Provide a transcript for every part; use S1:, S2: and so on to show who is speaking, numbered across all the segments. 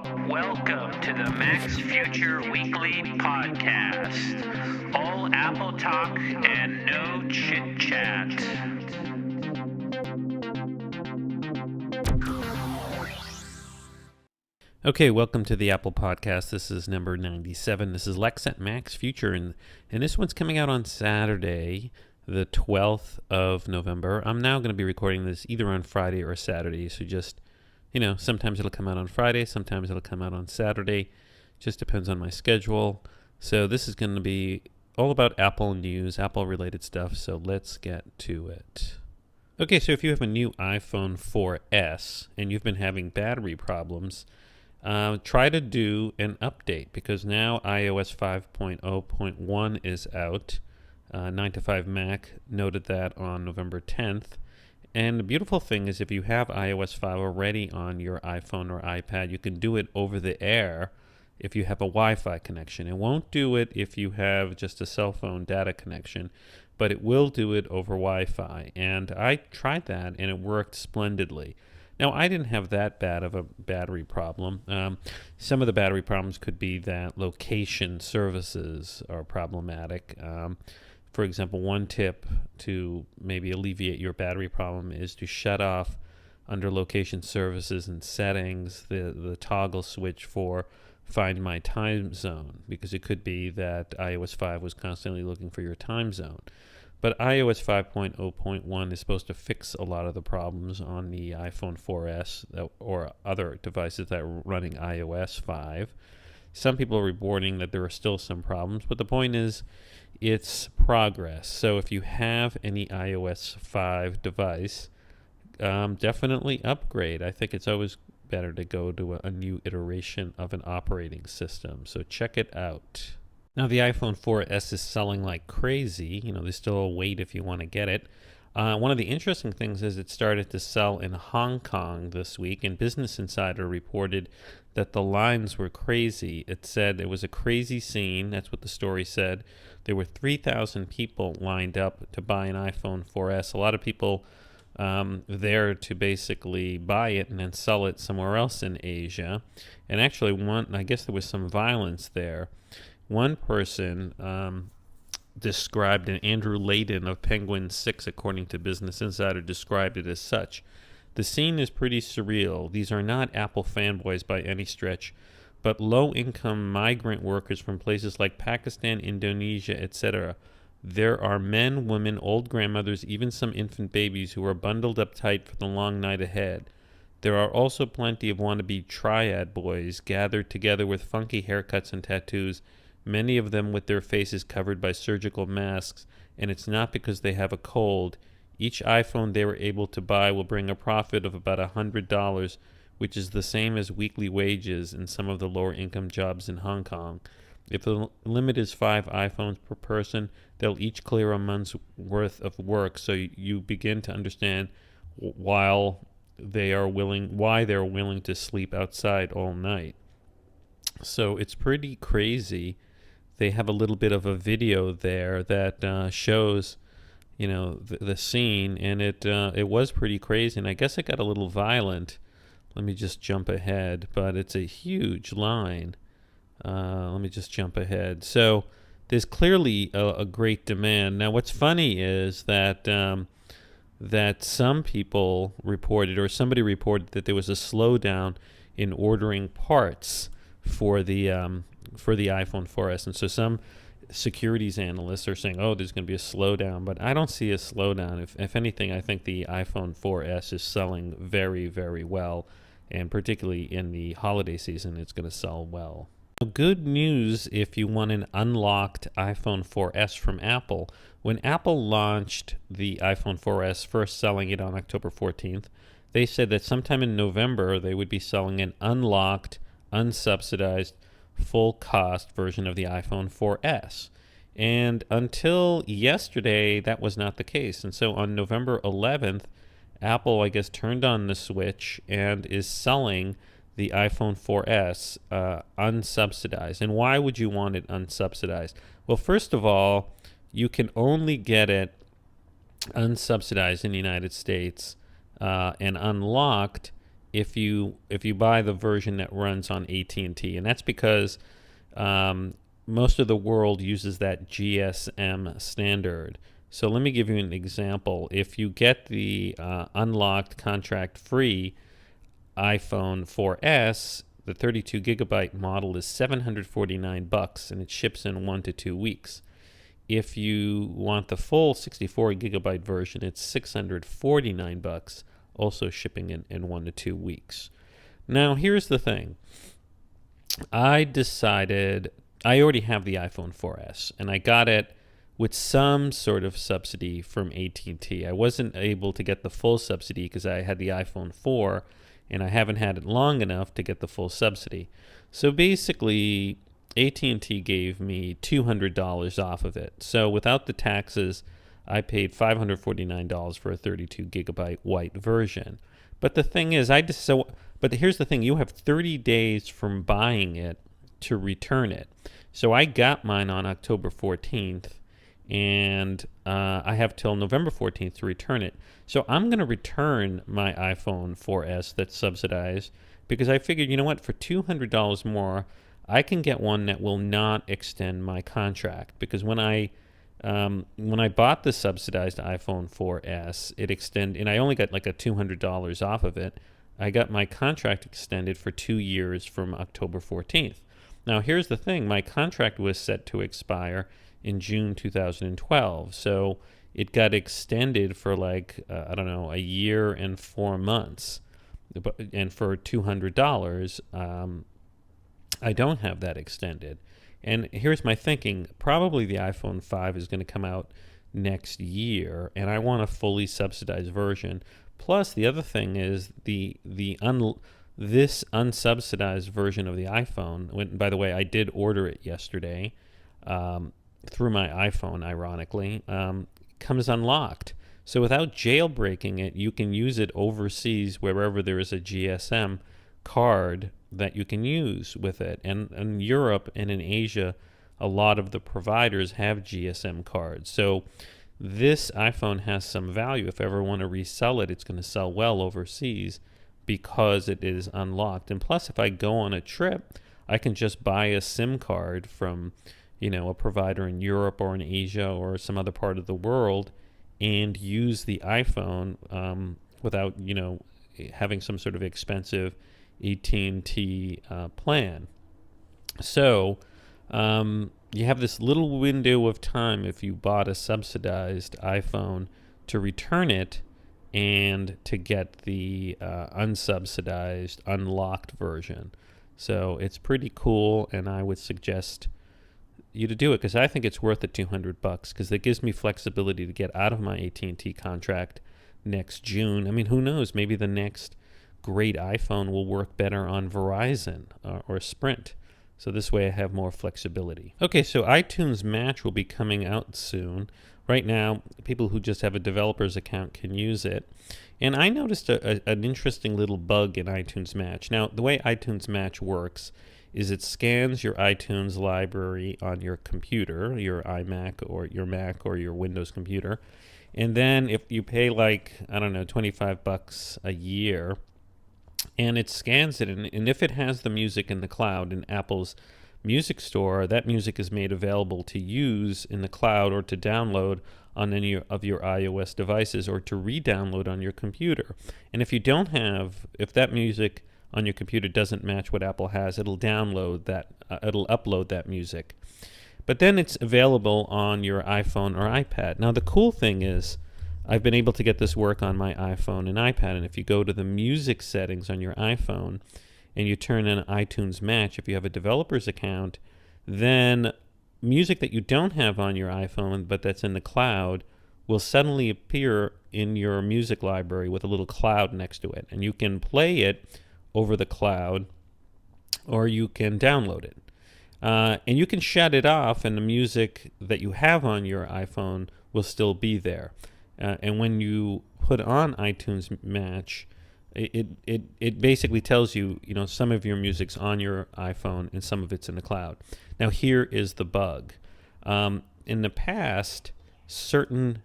S1: Welcome to the Mac's Future Weekly Podcast. All Apple talk and no chit chat.
S2: Okay, welcome to the Apple Podcast. This is number 97. This is Lex at Mac's Future, and this one's coming out on Saturday, the 12th of November. I'm now going to be recording this either on Friday or Saturday, so just, sometimes it'll come out on Friday, sometimes it'll come out on Saturday. Just depends on my schedule. So this is going to be all about Apple news, Apple-related stuff, so let's get to it. Okay, so if you have a new iPhone 4S and you've been having battery problems, try to do an update because now iOS 5.0.1 is out. 9to5Mac noted that on November 10th. And the beautiful thing is if you have iOS 5 already on your iPhone or iPad, you can do it over the air if you have a Wi-Fi connection. It won't do it if you have just a cell phone data connection, but it will do it over Wi-Fi. And I tried that and it worked splendidly. Now, I didn't have that bad of a battery problem. Some of the battery problems could be that location services are problematic. For example, one tip to maybe alleviate your battery problem is to shut off under location services and settings the toggle switch for Find My Time Zone, because it could be that iOS 5 was constantly looking for your time zone. But iOS 5.0.1 is supposed to fix a lot of the problems on the iPhone 4S or other devices that are running iOS 5. Some people are reporting that there are still some problems, but the point is it's progress. So if you have any iOS 5 device, definitely upgrade. I think it's always better to go to a new iteration of an operating system. So check it out. Now, the iPhone 4S is selling like crazy. There's still a wait if you want to get it. One of the interesting things is it started to sell in Hong Kong this week, and Business Insider reported that the lines were crazy. It said it was a crazy scene. That's what the story said. There were 3,000 people lined up to buy an iPhone 4S. A lot of people there to basically buy it and then sell it somewhere else in Asia. And actually, I guess there was some violence there. One person described, and Andrew Layden of Penguin 6, according to Business Insider, described it as such. The scene is pretty surreal. These are not Apple fanboys by any stretch, but low-income migrant workers from places like Pakistan, Indonesia, etc. There are men, women, old grandmothers, even some infant babies who are bundled up tight for the long night ahead. There are also plenty of wannabe triad boys gathered together with funky haircuts and tattoos, many of them with their faces covered by surgical masks, and it's not because they have a cold. Each iPhone they were able to buy will bring a profit of about $100, which is the same as weekly wages in some of the lower income jobs in Hong Kong. If the limit is 5 iPhones per person, they'll each clear a month's worth of work, so you begin to understand why they're willing to sleep outside all night. So it's pretty crazy. They have a little bit of a video there that shows, the scene, and it was pretty crazy. And I guess it got a little violent. Let me just jump ahead, but it's a huge line. Let me just jump ahead. So there's clearly a great demand. Now, what's funny is that some people reported, or somebody reported, that there was a slowdown in ordering parts for the iPhone 4S. And so some securities analysts are saying, there's going to be a slowdown, but I don't see a slowdown. If anything, I think the iPhone 4S is selling very, very well, and particularly in the holiday season, it's going to sell well. Good news if you want an unlocked iPhone 4S from Apple. When Apple launched the iPhone 4S, first selling it on October 14th, they said that sometime in November they would be selling an unlocked, unsubsidized, full-cost version of the iPhone 4S. And until yesterday, that was not the case. And so on November 11th, Apple, I guess, turned on the switch and is selling the iPhone 4S unsubsidized. And why would you want it unsubsidized? Well, first of all, you can only get it unsubsidized in the United States and unlocked if you buy the version that runs on AT&T, and that's because most of the world uses that GSM standard. So let me give you an example. If you get the unlocked contract-free iPhone 4S, the 32 gigabyte model is $749, and it ships in 1 to 2 weeks. If you want the full 64 gigabyte version, it's $649, also shipping in 1 to 2 weeks. Now, here's the thing. I decided I already have the iPhone 4S, and I got it with some sort of subsidy from AT&T. I wasn't able to get the full subsidy because I had the iPhone 4, and I haven't had it long enough to get the full subsidy. So basically, AT&T gave me $200 off of it. So without the taxes, I paid $549 for a 32 gigabyte white version. But the thing is, but here's the thing: you have 30 days from buying it to return it. So I got mine on October 14th, and I have till November 14th to return it. So I'm going to return my iPhone 4S that's subsidized because I figured, you know what, for $200 more, I can get one that will not extend my contract. Because when I bought the subsidized iPhone 4S, it extended, and I only got like a $200 off of it. I got my contract extended for 2 years from October 14th. Now, here's the thing. My contract was set to expire in June 2012. So it got extended for like, a year and 4 months. And for $200, I don't have that extended. And here's my thinking. Probably the iPhone 5 is going to come out next year, and I want a fully subsidized version. Plus, the other thing is this unsubsidized version of the iPhone, by the way, I did order it yesterday through my iPhone, ironically, comes unlocked. So without jailbreaking it, you can use it overseas wherever there is a GSM card that you can use with it. And in Europe and in Asia, a lot of the providers have GSM cards. So this iPhone has some value. If I ever want to resell it, it's going to sell well overseas because it is unlocked. And plus, if I go on a trip, I can just buy a SIM card from, a provider in Europe or in Asia or some other part of the world and use the iPhone without, having some sort of expensive AT&T plan. So you have this little window of time if you bought a subsidized iPhone to return it and to get the unsubsidized, unlocked version. So it's pretty cool, and I would suggest you to do it because I think it's worth the $200 because it gives me flexibility to get out of my AT&T contract next June. I mean, who knows? Maybe the next great iPhone will work better on Verizon or Sprint. So this way I have more flexibility. Okay, so iTunes Match will be coming out soon. Right now, people who just have a developer's account can use it. And I noticed an interesting little bug in iTunes Match. Now, the way iTunes Match works is it scans your iTunes library on your computer, your iMac or your Mac or your Windows computer. And then if you pay $25 a year, and it scans it, and if it has the music in the cloud in Apple's Music Store, that music is made available to use in the cloud or to download on any of your iOS devices or to re-download on your computer. And if that music on your computer doesn't match what Apple has, it'll upload that music. But then it's available on your iPhone or iPad. Now the cool thing is, I've been able to get this work on my iPhone and iPad, and if you go to the music settings on your iPhone and you turn on iTunes Match, if you have a developer's account, then music that you don't have on your iPhone but that's in the cloud will suddenly appear in your music library with a little cloud next to it, and you can play it over the cloud or you can download it. And you can shut it off, and the music that you have on your iPhone will still be there. And when you put on iTunes Match, it basically tells you, some of your music's on your iPhone and some of it's in the cloud. Now, here is the bug. In the past, certain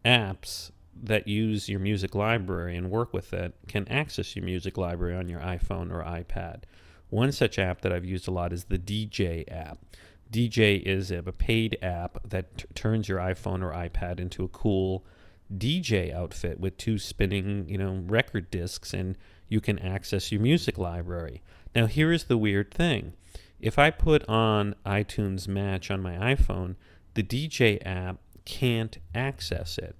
S2: apps that use your music library and work with it can access your music library on your iPhone or iPad. One such app that I've used a lot is the DJ app. DJ is a paid app that turns your iPhone or iPad into a cool DJ outfit with 2 spinning, record discs, and you can access your music library. Now, here is the weird thing. If I put on iTunes Match on my iPhone, the DJ app can't access it.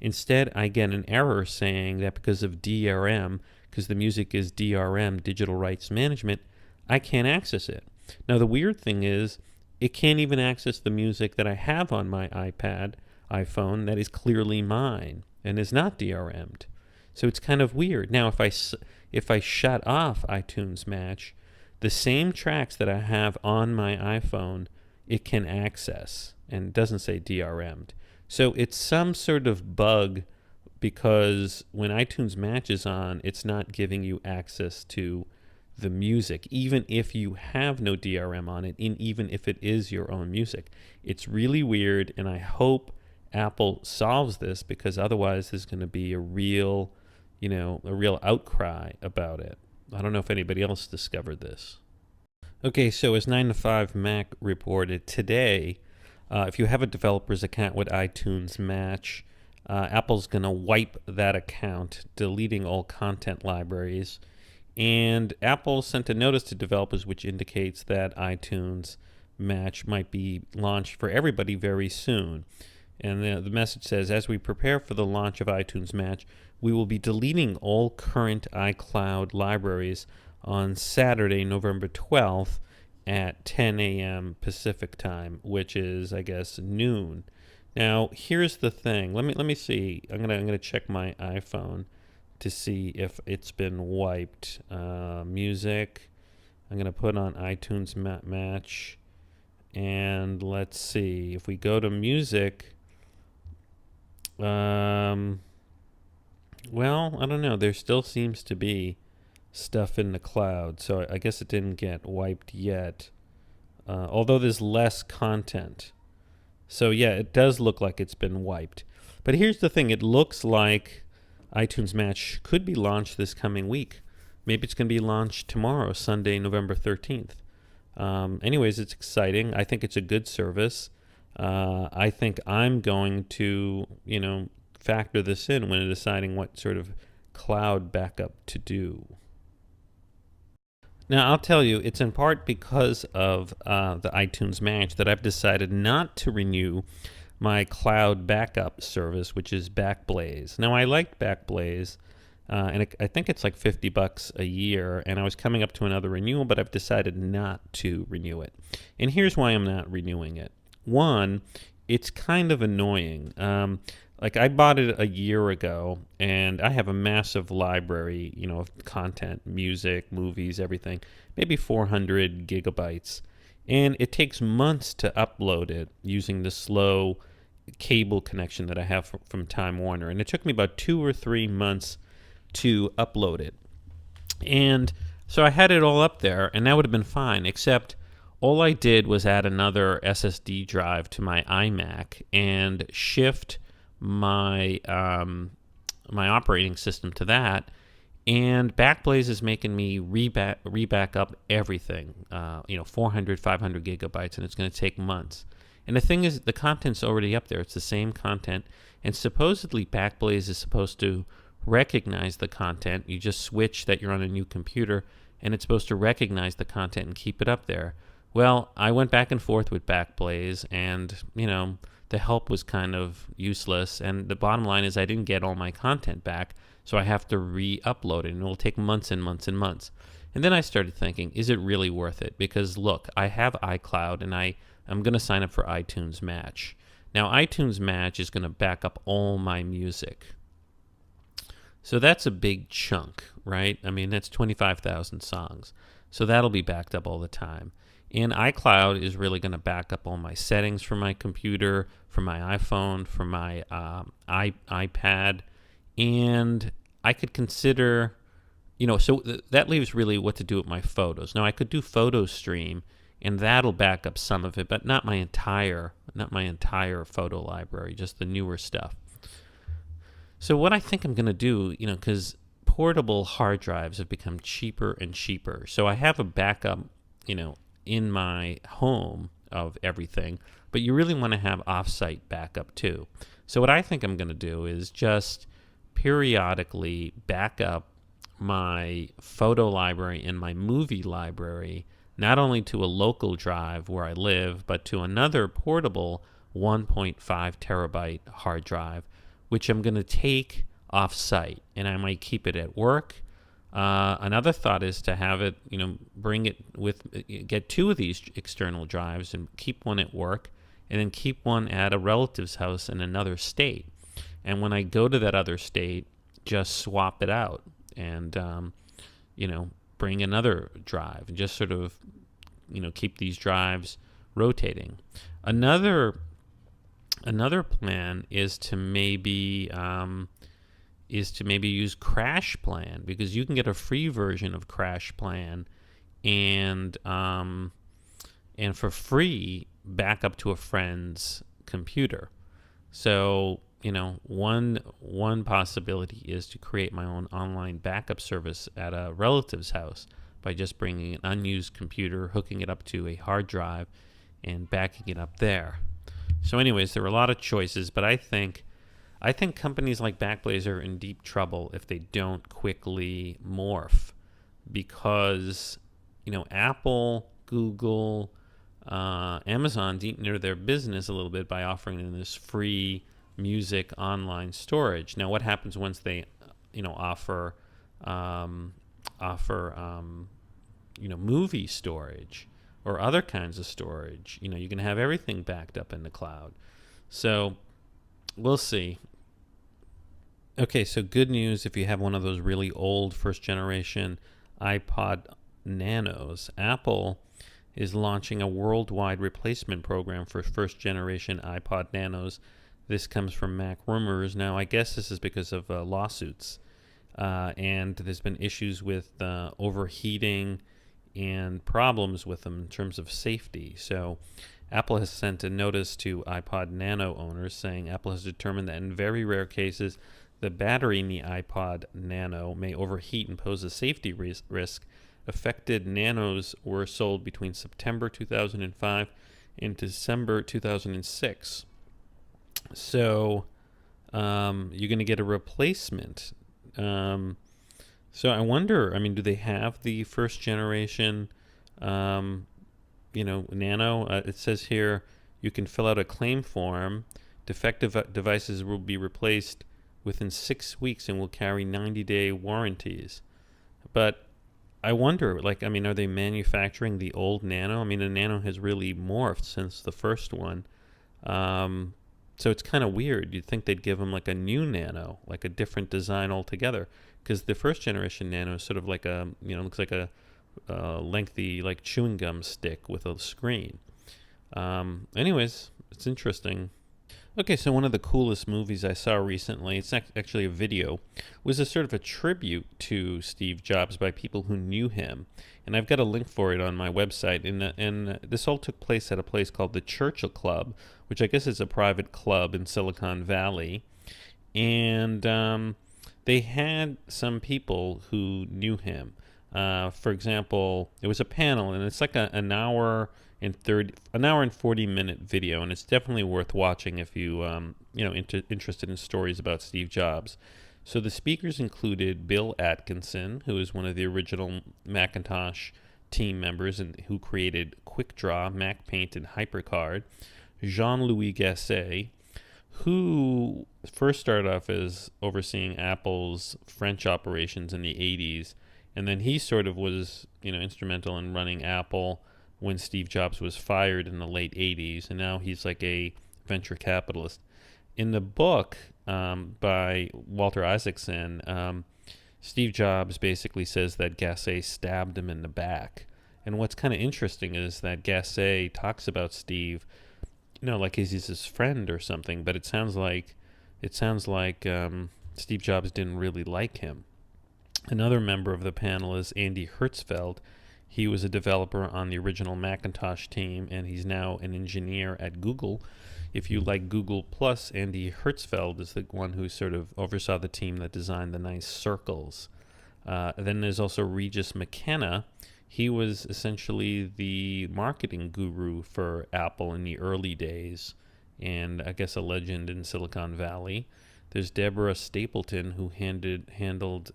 S2: Instead, I get an error saying that because of DRM, because the music is DRM, Digital Rights Management, I can't access it. Now, the weird thing is, it can't even access the music that I have on my iPhone that is clearly mine and is not DRM'd. So it's kind of weird. Now, if I shut off iTunes Match, the same tracks that I have on my iPhone, it can access, and it doesn't say DRM'd. So it's some sort of bug, because when iTunes Match is on, it's not giving you access to the music, even if you have no DRM on it, and even if it is your own music. It's really weird, and I hope Apple solves this, because otherwise there's going to be a real outcry about it. I don't know if anybody else discovered this. Okay, so as 9 to 5 Mac reported today, if you have a developer's account with iTunes Match, Apple's going to wipe that account, deleting all content libraries. And Apple sent a notice to developers which indicates that iTunes Match might be launched for everybody very soon. And the message says, as we prepare for the launch of iTunes Match, we will be deleting all current iCloud libraries on Saturday, November 12th at 10 a.m. Pacific time, which is, I guess, noon. Now, here's the thing. Let me see. I'm gonna check my iPhone to see if it's been wiped. Music. I'm gonna put on iTunes Match, and let's see if we go to music. Well, I don't know. There still seems to be stuff in the cloud, so I guess it didn't get wiped yet. Although there's less content. So yeah, it does look like it's been wiped. But here's the thing. It looks like iTunes Match could be launched this coming week. Maybe it's going to be launched tomorrow, Sunday, November 13th. Anyways, it's exciting. I think it's a good service. I think I'm going to, factor this in when deciding what sort of cloud backup to do. Now, I'll tell you, it's in part because of the iTunes Match that I've decided not to renew my cloud backup service, which is Backblaze. Now, I liked Backblaze, and I think it's like $50 a year, and I was coming up to another renewal, but I've decided not to renew it. And here's why I'm not renewing it. One, it's kind of annoying. Like, I bought it a year ago, and I have a massive library, of content, music, movies, everything, maybe 400 gigabytes. And it takes months to upload it using the slow cable connection that I have from Time Warner. And it took me about 2 or 3 months to upload it. And so I had it all up there, and that would have been fine, except all I did was add another SSD drive to my iMac and shift my my operating system to that, and Backblaze is making me reback up everything, 400, 500 gigabytes, and it's going to take months. And the thing is, the content's already up there. It's the same content, and supposedly Backblaze is supposed to recognize the content. You just switch that you're on a new computer, and it's supposed to recognize the content and keep it up there. Well, I went back and forth with Backblaze, and, the help was kind of useless, and the bottom line is I didn't get all my content back, so I have to re-upload it, and it will take months and months and months. And then I started thinking, is it really worth it? Because look, I have iCloud, and I'm going to sign up for iTunes Match. Now, iTunes Match is going to back up all my music. So that's a big chunk, right? I mean, that's 25,000 songs. So that'll be backed up all the time. And iCloud is really going to back up all my settings from my computer, from my iPhone, from my iPad. And I could consider, that leaves really what to do with my photos. Now, I could do Photo Stream, and that'll back up some of it, but not my entire photo library, just the newer stuff. So what I think I'm going to do, because portable hard drives have become cheaper and cheaper. So I have a backup, in my home of everything, but you really want to have offsite backup too. So what I think I'm going to do is just periodically back up my photo library and my movie library, not only to a local drive where I live, but to another portable 1.5 terabyte hard drive, which I'm going to take off-site, and I might keep it at work. Another thought is to have it, get two of these external drives and keep one at work, and then keep one at a relative's house in another state. And when I go to that other state, just swap it out and, bring another drive and just sort of, keep these drives rotating. Another plan is to maybe use Crash Plan, because you can get a free version of Crash Plan and for free back up to a friend's computer. So, one possibility is to create my own online backup service at a relative's house by just bringing an unused computer, hooking it up to a hard drive, and backing it up there. So anyways, there are a lot of choices, but I think companies like Backblaze are in deep trouble if they don't quickly morph, because, Apple, Google, Amazon's eaten into their business a little bit by offering them this free music online storage. Now, what happens once they, offer movie storage or other kinds of storage? You can have everything backed up in the cloud. So we'll see. Okay, so good news if you have one of those really old first generation iPod Nanos. Apple is launching a worldwide replacement program for first generation iPod Nanos. This comes from MacRumors. Now, I guess this is because of lawsuits, and there's been issues with overheating and problems with them in terms of safety. So Apple has sent a notice to iPod Nano owners saying Apple has determined that in very rare cases, the battery in the iPod Nano may overheat and pose a safety risk. Affected Nanos were sold between September 2005 and December 2006. So you're going to get a replacement. So I wonder, do they have the first generation, Nano? It says here you can fill out a claim form. Defective devices will be replaced within 6 weeks and will carry 90-day warranties. But I wonder, are they manufacturing the old Nano? The Nano has really morphed since the first one. So it's kind of weird. You'd think they'd give them like a new Nano, like a different design altogether, because the first generation Nano is sort of like looks like a lengthy, like chewing gum stick with a screen. Anyways, it's interesting. Okay, so one of the coolest movies I saw recently, it's actually a video, was a sort of a tribute to Steve Jobs by people who knew him. And I've got a link for it on my website. And this all took place at a place called the Churchill Club, which I guess is a private club in Silicon Valley. And they had some people who knew him. For example, it was a panel, and it's like an hour and 40-minute video, and it's definitely worth watching if you interested in stories about Steve Jobs. So the speakers included Bill Atkinson, who is one of the original Macintosh team members and who created QuickDraw, MacPaint, and HyperCard. Jean-Louis Gasset, who first started off as overseeing Apple's French operations in the 80s, and then he sort of was instrumental in running Apple when Steve Jobs was fired in the late 80s, and now he's like a venture capitalist. In the book by Walter Isaacson, Steve Jobs basically says that Gasset stabbed him in the back. And what's kind of interesting is that Gasset talks about Steve, like he's his friend or something, but it sounds like Steve Jobs didn't really like him. Another member of the panel is Andy Hertzfeld. He was a developer on the original Macintosh team, and he's now an engineer at Google. If you like Google Plus, Andy Hertzfeld is the one who sort of oversaw the team that designed the nice circles. Then there's also Regis McKenna. He was essentially the marketing guru for Apple in the early days, and I guess a legend in Silicon Valley. There's Deborah Stapleton, who handled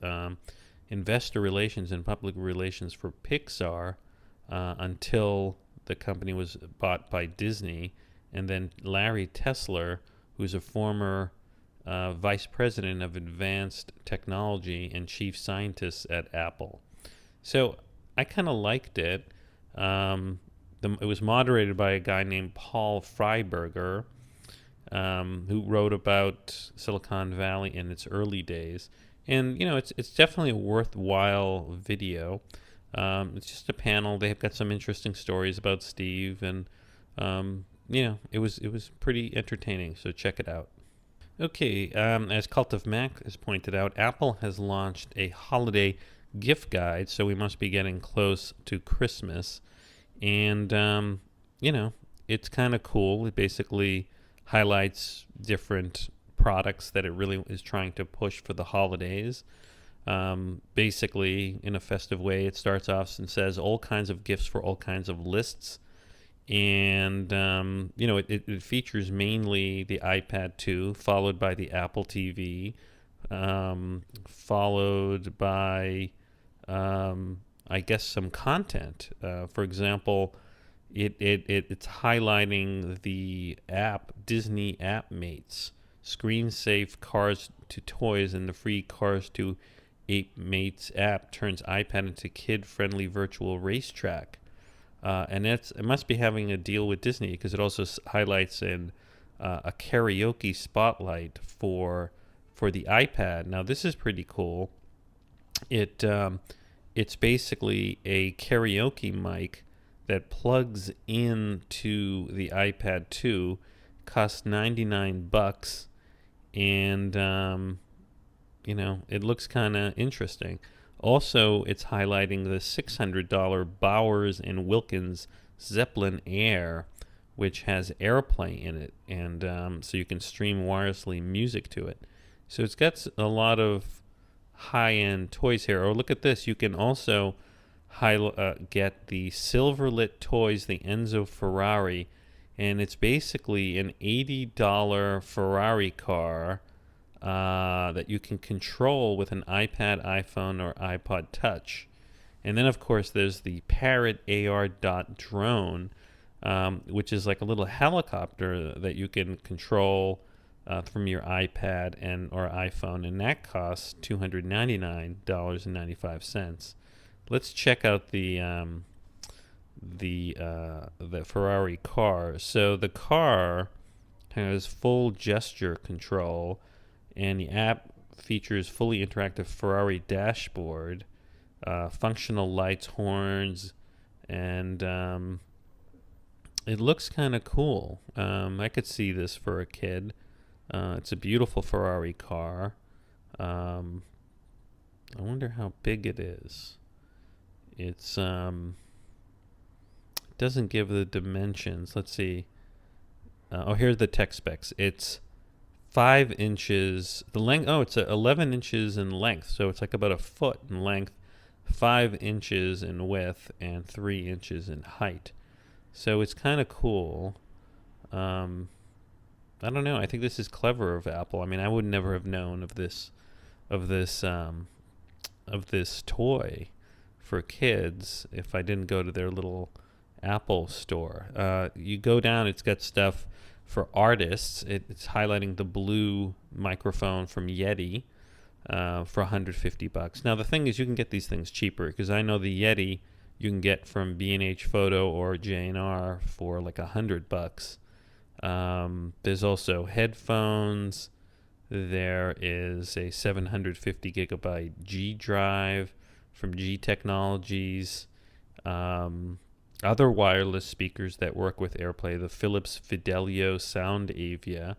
S2: investor relations and public relations for Pixar until the company was bought by Disney. And then Larry Tesler, who's a former vice president of advanced technology and chief scientist at Apple. So I kind of liked it. It was moderated by a guy named Paul Freiberger, who wrote about Silicon Valley in its early days. And, it's definitely a worthwhile video. It's just a panel. They've got some interesting stories about Steve, and, it was pretty entertaining, so check it out. Okay, as Cult of Mac has pointed out, Apple has launched a holiday gift guide, so we must be getting close to Christmas. And, it's kind of cool. It basically highlights different products that it really is trying to push for the holidays. Basically, in a festive way, it starts off and says all kinds of gifts for all kinds of lists. And, it features mainly the iPad 2, followed by the Apple TV, followed by, I guess, some content. For example, it's highlighting the app, Disney App Mates, screen safe Cars to Toys, and the free Cars to Ape Mates app turns iPad into kid-friendly virtual racetrack. And it must be having a deal with Disney, because it also highlights a karaoke spotlight for the iPad. Now, this is pretty cool. It's basically a karaoke mic that plugs into the iPad 2, costs $99, and it looks kind of interesting. Also, it's highlighting the $600 Bowers & Wilkins Zeppelin Air, which has AirPlay in it, and so you can stream wirelessly music to it. So it's got a lot of high-end toys here. Or look at this. You can also get the Silverlit Toys, the Enzo Ferrari, and it's basically an $80 Ferrari car that you can control with an iPad, iPhone, or iPod Touch. And then, of course, there's the Parrot AR drone, which is like a little helicopter that you can control from your iPad or iPhone, and that costs $299.95. Let's check out the Ferrari car. So the car has full gesture control, and the app features fully interactive Ferrari dashboard, functional lights, horns, and it looks kind of cool. I could see this for a kid. It's a beautiful Ferrari car. I wonder how big it is. It's doesn't give the dimensions. Let's see. Here's the tech specs. It's 5 inches. The length. Oh, it's 11 inches in length. So it's like about a foot in length, 5 inches in width, and 3 inches in height. So it's kind of cool. I don't know. I think this is clever of Apple. I mean, I would never have known of this toy for kids if I didn't go to their little Apple store. You go down, it's got stuff for artists. It's highlighting the blue microphone from Yeti for $150. Now, the thing is, you can get these things cheaper, because I know the Yeti you can get from B&H Photo or J&R for like $100. There's also headphones. There is a 750 gigabyte G drive from G Technologies. Other wireless speakers that work with AirPlay, the Philips Fidelio Sound Avia,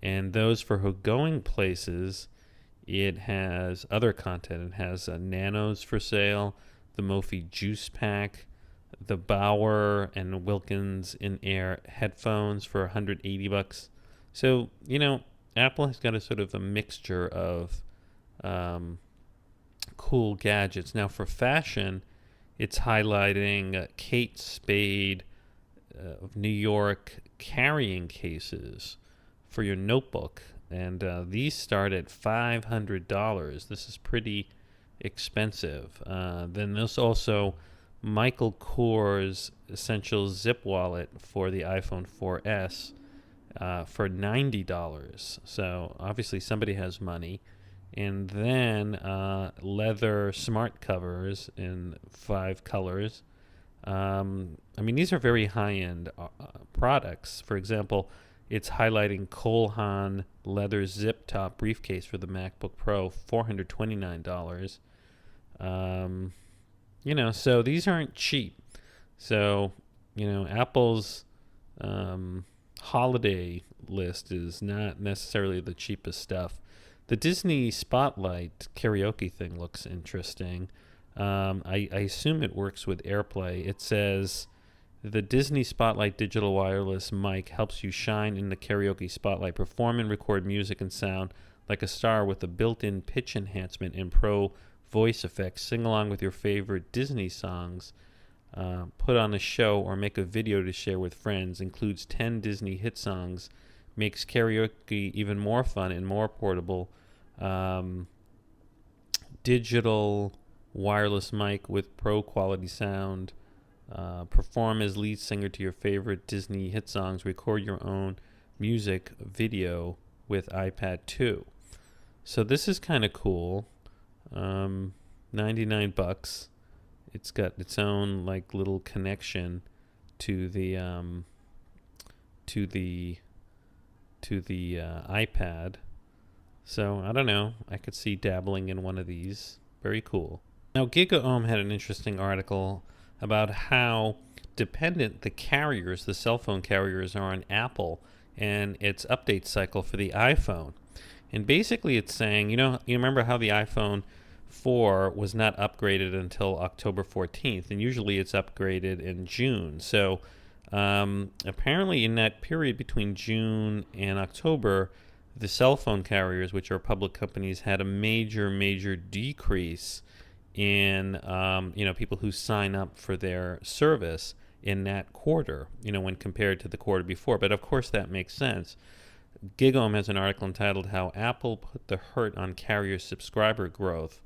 S2: and those for going places. It has other content. It has Nanos for sale, the Mophie Juice Pack, the Bauer and Wilkins in-ear headphones for $180. So, Apple has got a sort of a mixture of cool gadgets. Now, for fashion, it's highlighting Kate Spade of New York carrying cases for your notebook. And these start at $500. This is pretty expensive. Then there's also Michael Kors Essential Zip Wallet for the iPhone 4S for $90. So obviously somebody has money. And then leather smart covers in 5 colors. These are very high-end products. For example, it's highlighting Cole Haan leather zip top briefcase for the MacBook Pro, $429. So these aren't cheap. So, Apple's holiday list is not necessarily the cheapest stuff. The Disney Spotlight karaoke thing looks interesting. I assume it works with AirPlay. It says the Disney Spotlight digital wireless mic helps you shine in the karaoke spotlight, perform and record music and sound like a star with a built-in pitch enhancement and pro voice effects. Sing along with your favorite Disney songs. Put on a show or make a video to share with friends. Includes 10 Disney hit songs. Makes karaoke even more fun and more portable. Digital wireless mic with pro quality sound. Perform as lead singer to your favorite Disney hit songs. Record your own music video with iPad 2. So this is kind of cool. $99. It's got its own little connection to the iPad. So I don't know. I could see dabbling in one of these. Very cool. Now, GigaOM had an interesting article about how dependent the carriers, the cell phone carriers, are on Apple and its update cycle for the iPhone. And basically it's saying, you remember how the iPhone 4 was not upgraded until October 14th, and usually it's upgraded in June. So apparently in that period between June and October, the cell phone carriers, which are public companies, had a major decrease in people who sign up for their service in that quarter, when compared to the quarter before. But of course that makes sense. GigaOM has an article entitled How Apple Put the Hurt on Carrier Subscriber Growth.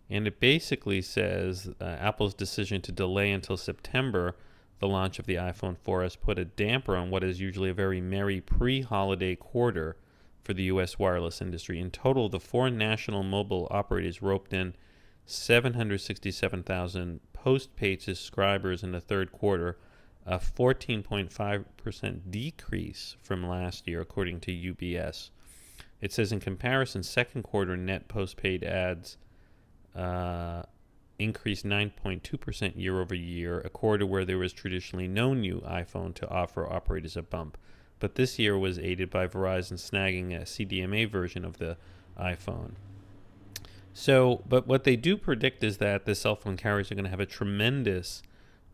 S2: And it basically says Apple's decision to delay until September the launch of the iPhone 4S put a damper on what is usually a very merry pre-holiday quarter for the U.S. wireless industry. In total, the 4 national mobile operators roped in 767,000 postpaid subscribers in the third quarter, a 14.5% decrease from last year, according to UBS. It says in comparison, second quarter net postpaid adds increased 9.2% year over year, a quarter where there was traditionally no new iPhone to offer operators a bump. But this year was aided by Verizon snagging a CDMA version of the iPhone. So, but what they do predict is that the cell phone carriers are going to have a tremendous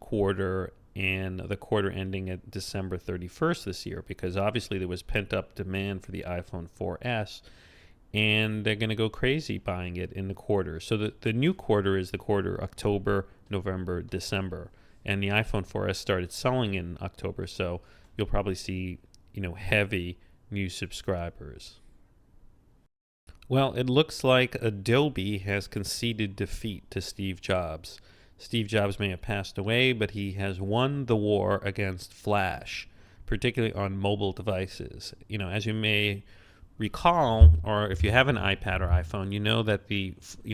S2: quarter, and the quarter ending at December 31st this year, because obviously there was pent-up demand for the iPhone 4S, and they're going to go crazy buying it in the quarter. So the new quarter is the quarter October, November, December, and the iPhone 4S started selling in October, so you'll probably see heavy new subscribers. Well, it looks like Adobe has conceded defeat to Steve Jobs. Steve Jobs may have passed away, but he has won the war against Flash, particularly on mobile devices. As you may recall, or if you have an iPad or iPhone, you know that the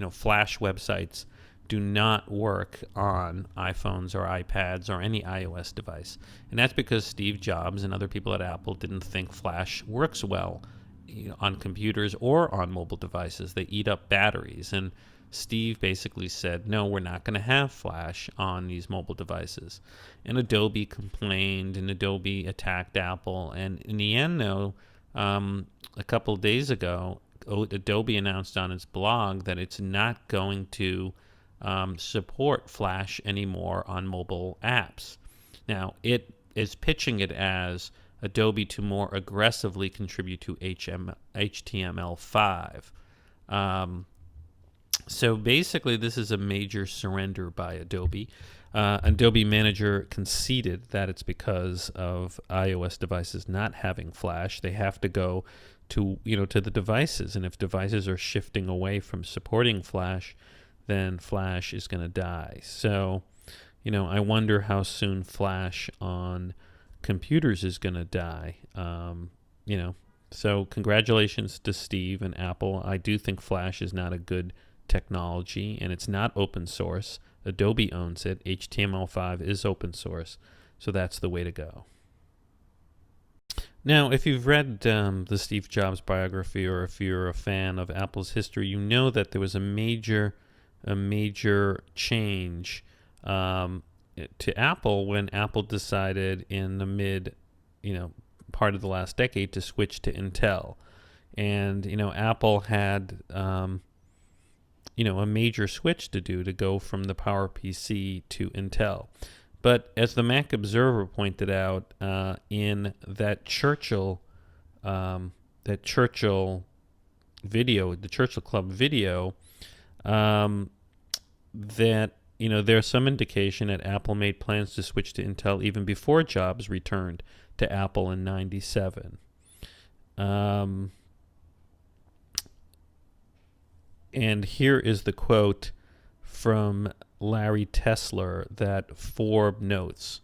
S2: Flash websites do not work on iPhones or iPads or any iOS device. And that's because Steve Jobs and other people at Apple didn't think Flash works well on computers or on mobile devices. They eat up batteries. And Steve basically said, no, we're not going to have Flash on these mobile devices. And Adobe complained, and Adobe attacked Apple. And in the end, though, a couple of days ago, Adobe announced on its blog that it's not going to support Flash anymore on mobile apps. Now, it is pitching it as Adobe to more aggressively contribute to HTML5. So basically, this is a major surrender by Adobe. Adobe Manager conceded that it's because of iOS devices not having Flash. They have to go to the devices, and if devices are shifting away from supporting Flash, then Flash is going to die. So, I wonder how soon Flash on computers is going to die. So congratulations to Steve and Apple. I do think Flash is not a good technology, and it's not open source. Adobe owns it. HTML5 is open source, so that's the way to go. Now, if you've read the Steve Jobs biography, or if you're a fan of Apple's history, you know that there was a major change to Apple when Apple decided in the mid, part of the last decade to switch to Intel. And, Apple had, a major switch to do to go from the PowerPC to Intel. But as the Mac Observer pointed out in that Churchill video, the Churchill Club video, that there's some indication that Apple made plans to switch to Intel even before Jobs returned to Apple in '97. And here is the quote from Larry Tesler that Forbes notes.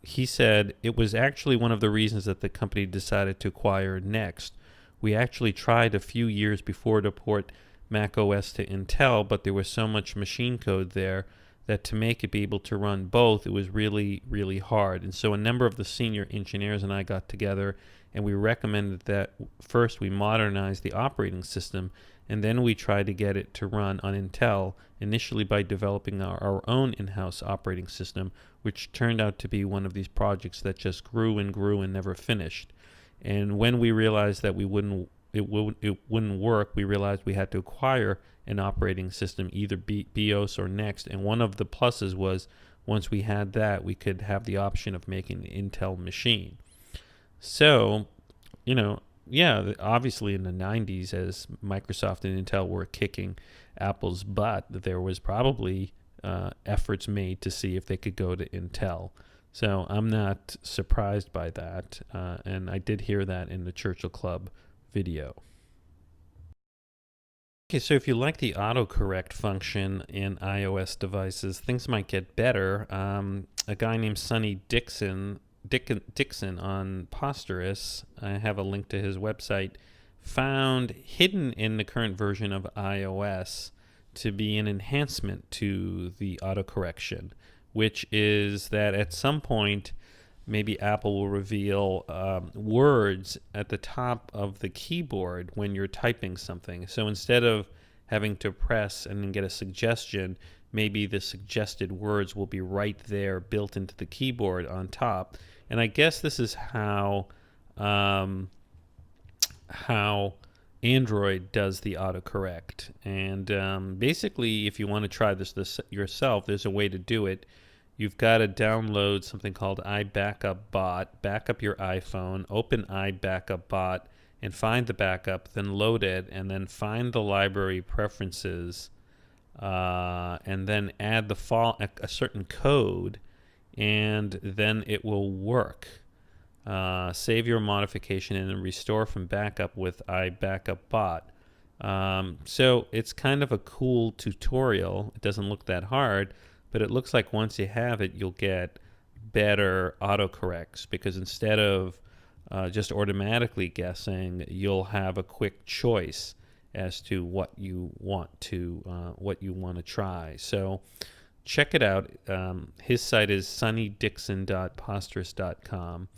S2: He said, "It was actually one of the reasons that the company decided to acquire Next. We actually tried a few years before to port Mac OS to Intel, but there was so much machine code there that to make it be able to run both, it was really, really hard. And so a number of the senior engineers and I got together, and we recommended that first we modernize the operating system, and then we tried to get it to run on Intel, initially by developing our own in-house operating system, which turned out to be one of these projects that just grew and grew and never finished. And when we realized that it wouldn't work, we realized we had to acquire an operating system, either BIOS or Next. And one of the pluses was once we had that, we could have the option of making an Intel machine. So, obviously in the 90s, as Microsoft and Intel were kicking Apple's butt, there was probably efforts made to see if they could go to Intel. So I'm not surprised by that. And I did hear that in the Churchill Club video. Okay, so if you like the autocorrect function in iOS devices, things might get better. A guy named SonnyDickson on Posterous, I have a link to his website, found hidden in the current version of iOS to be an enhancement to the autocorrection, which is that at some point maybe Apple will reveal words at the top of the keyboard when you're typing something. So instead of having to press and then get a suggestion, maybe the suggested words will be right there built into the keyboard on top. And I guess this is how Android does the autocorrect. And basically, if you want to try this yourself, there's a way to do it. You've got to download something called iBackup Bot, back up your iPhone, open iBackup Bot, and find the backup, then load it, and then find the library preferences, and then add a certain code, and then it will work. Save your modification and then restore from backup with iBackup Bot. So it's kind of a cool tutorial. It doesn't look that hard, but it looks like once you have it, you'll get better autocorrects, because instead of just automatically guessing, you'll have a quick choice as to what you want to try. So check it out. His site is sonnydickson.posterous.com,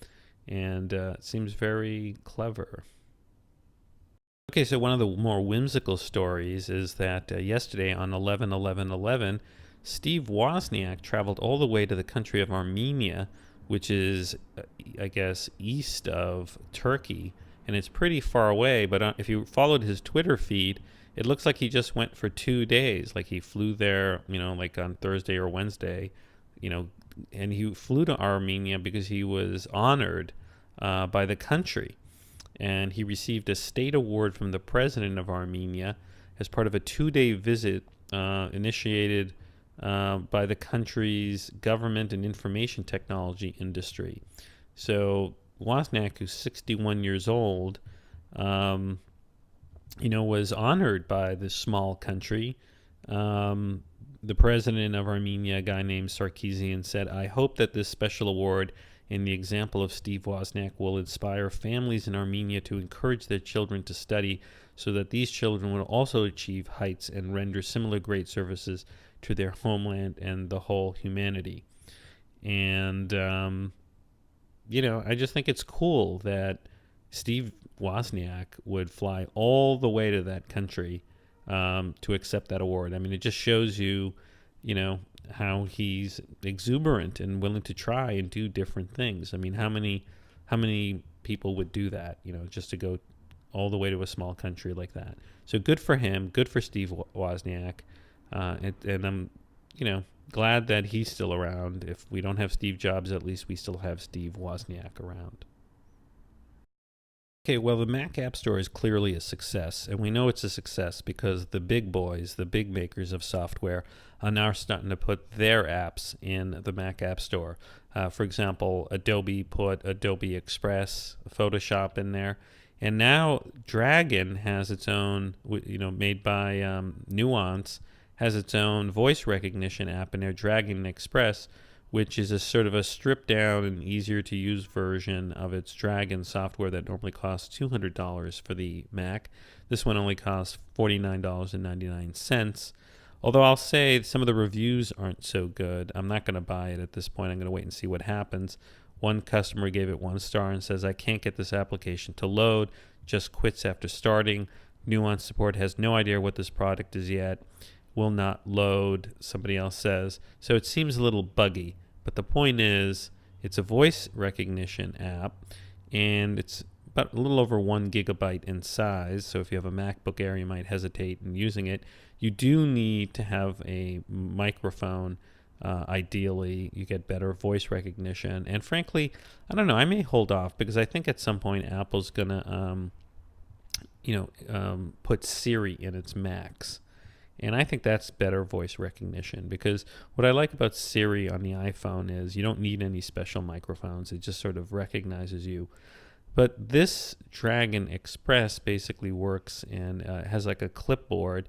S2: and it seems very clever. Okay, so one of the more whimsical stories is that yesterday on 11/11/11, Steve Wozniak traveled all the way to the country of Armenia, which is, I guess, east of Turkey, and it's pretty far away. But if you followed his Twitter feed, it looks like he just went for 2 days. Like he flew there, like on Thursday or Wednesday, and he flew to Armenia because he was honored by the country. And he received a state award from the president of Armenia as part of a 2-day visit initiated by the country's government and information technology industry. So Wozniak, who's 61 years old, was honored by this small country. The president of Armenia, a guy named Sarkisian, said, "I hope that this special award and the example of Steve Wozniak will inspire families in Armenia to encourage their children to study so that these children will also achieve heights and render similar great services to their homeland and the whole humanity." And, I just think it's cool that Steve Wozniak would fly all the way to that country to accept that award. I mean, it just shows you, how he's exuberant and willing to try and do different things. I mean, how many people would do that, just to go all the way to a small country like that? So good for him, good for Steve Wozniak. And I'm, glad that he's still around. If we don't have Steve Jobs, at least we still have Steve Wozniak around. Okay, well, the Mac App Store is clearly a success, and we know it's a success because the big boys, the big makers of software, are now starting to put their apps in the Mac App Store. For example, Adobe put Adobe Express, Photoshop in there, and now Dragon has its own, made by Nuance, has its own voice recognition app in there, Dragon Express, which is a sort of a stripped down and easier to use version of its Dragon software that normally costs $200 for the Mac. This one only costs $49.99. Although I'll say some of the reviews aren't so good. I'm not going to buy it at this point. I'm going to wait and see what happens. One customer gave it 1 star and says, "I can't get this application to load, just quits after starting. Nuance support has no idea what this product is yet. Will not load," somebody else says. So it seems a little buggy, but the point is it's a voice recognition app, and it's about a little over 1 gigabyte in size. So if you have a MacBook Air, you might hesitate in using it. You do need to have a microphone. Ideally, you get better voice recognition. And frankly, I don't know, I may hold off because I think at some point Apple's gonna put Siri in its Macs. And I think that's better voice recognition, because what I like about Siri on the iPhone is you don't need any special microphones. It just sort of recognizes you. But this Dragon Express basically works and has like a clipboard.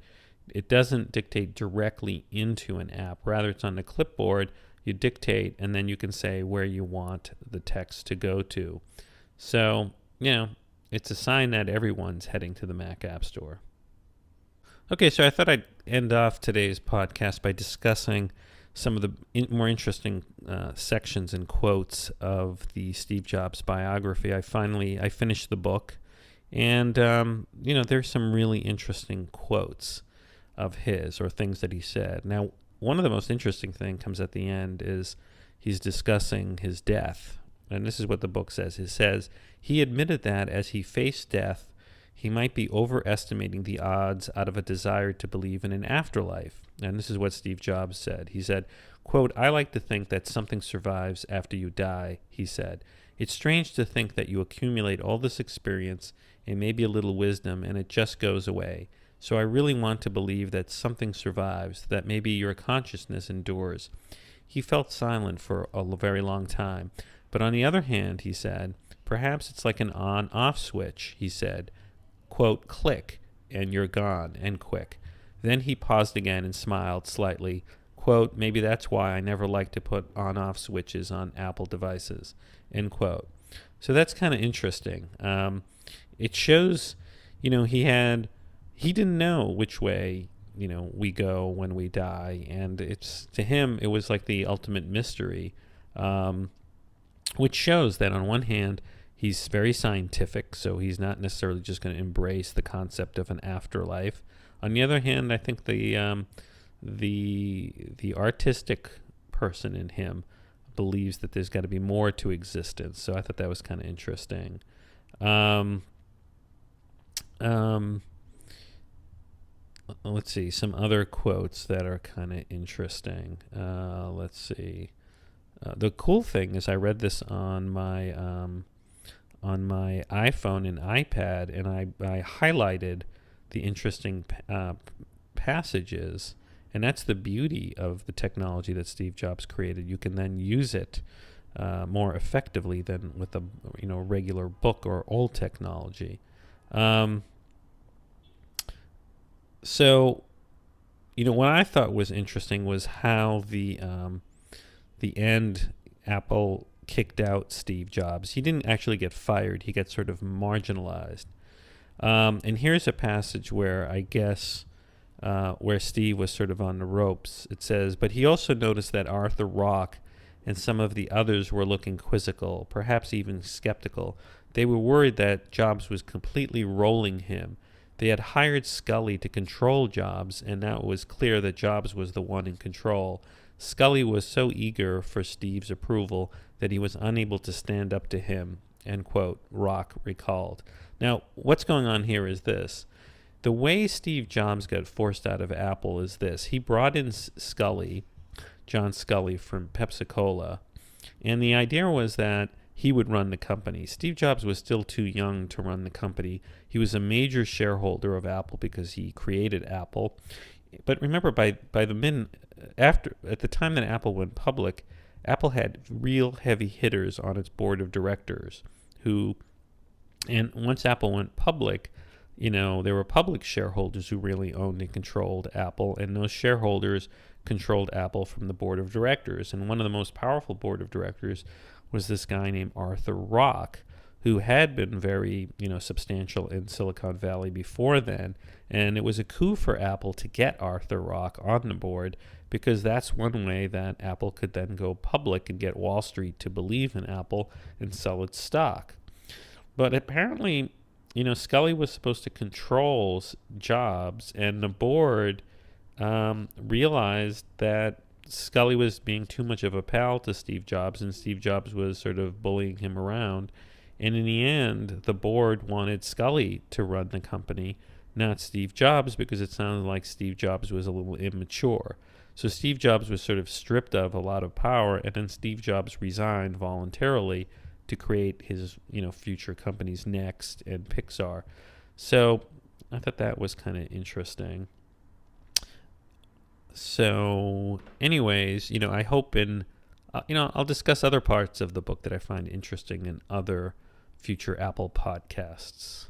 S2: It doesn't dictate directly into an app. Rather, it's on the clipboard. You dictate, and then you can say where you want the text to go to. So, it's a sign that everyone's heading to the Mac App Store. Okay, so I thought I'd end off today's podcast by discussing some of the more interesting sections and quotes of the Steve Jobs biography. I finished the book, and there's some really interesting quotes of his or things that he said. Now, one of the most interesting thing comes at the end is he's discussing his death, and this is what the book says. It says, he admitted that as he faced death, he might be overestimating the odds out of a desire to believe in an afterlife. And this is what Steve Jobs said. He said, quote, "I like to think that something survives after you die," he said. "It's strange to think that you accumulate all this experience and maybe a little wisdom and it just goes away. So I really want to believe that something survives, that maybe your consciousness endures." He felt silent for a very long time. But on the other hand, he said, "Perhaps it's like an on-off switch," he said. Quote, "click, and you're gone," end quick. Then he paused again and smiled slightly. Quote, "Maybe that's why I never like to put on-off switches on Apple devices," end quote. So that's kind of interesting. It shows, he didn't know which way, we go when we die. And to him, it was like the ultimate mystery, which shows that on one hand, he's very scientific, so he's not necessarily just going to embrace the concept of an afterlife. On the other hand, I think the artistic person in him believes that there's got to be more to existence. So I thought that was kind of interesting. let's see, some other quotes that are kind of interesting. Let's see. The cool thing is I read this on my iPhone and iPad, and I highlighted the interesting passages, and that's the beauty of the technology that Steve Jobs created. You can then use it more effectively than with a regular book or old technology. So, what I thought was interesting was how the end Apple kicked out Steve Jobs. He didn't actually get fired. He got sort of marginalized. And here's a passage where I guess where Steve was sort of on the ropes. It says, but he also noticed that Arthur Rock and some of the others were looking quizzical, perhaps even skeptical. They were worried that Jobs was completely rolling him. They had hired Scully to control Jobs, and now it was clear that Jobs was the one in control. Scully was so eager for Steve's approval that he was unable to stand up to him, end quote, Rock recalled. Now, what's going on here is this. The way Steve Jobs got forced out of Apple is this. He brought in Scully, John Scully from Pepsi-Cola, and the idea was that he would run the company. Steve Jobs was still too young to run the company. He was a major shareholder of Apple because he created Apple. But remember, at the time that Apple went public, Apple had real heavy hitters on its board of directors and once Apple went public, there were public shareholders who really owned and controlled Apple, and those shareholders controlled Apple from the board of directors. And one of the most powerful board of directors was this guy named Arthur Rock, who had been very, substantial in Silicon Valley before then. And it was a coup for Apple to get Arthur Rock on the board, because that's one way that Apple could then go public and get Wall Street to believe in Apple and sell its stock. But apparently, Scully was supposed to control Jobs, and the board realized that Scully was being too much of a pal to Steve Jobs, and Steve Jobs was sort of bullying him around. And in the end, the board wanted Scully to run the company, not Steve Jobs, because it sounded like Steve Jobs was a little immature. So Steve Jobs was sort of stripped of a lot of power, and then Steve Jobs resigned voluntarily to create his, future companies Next and Pixar. So I thought that was kind of interesting. So anyways, I hope I'll discuss other parts of the book that I find interesting in other future Apple podcasts.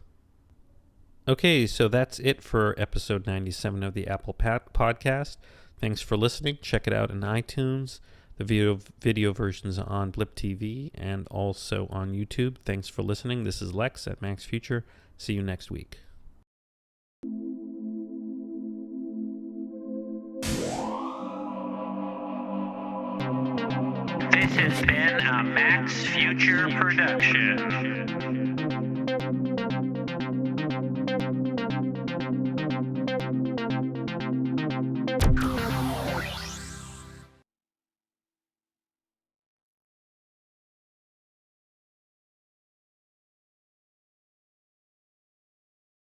S2: Okay, so that's it for episode 97 of the Apple Podcast. Thanks for listening. Check it out in iTunes. The video versions are on Blip TV and also on YouTube. Thanks for listening. This is Lex at Max Future. See you next week.
S1: This has been a Max Future production.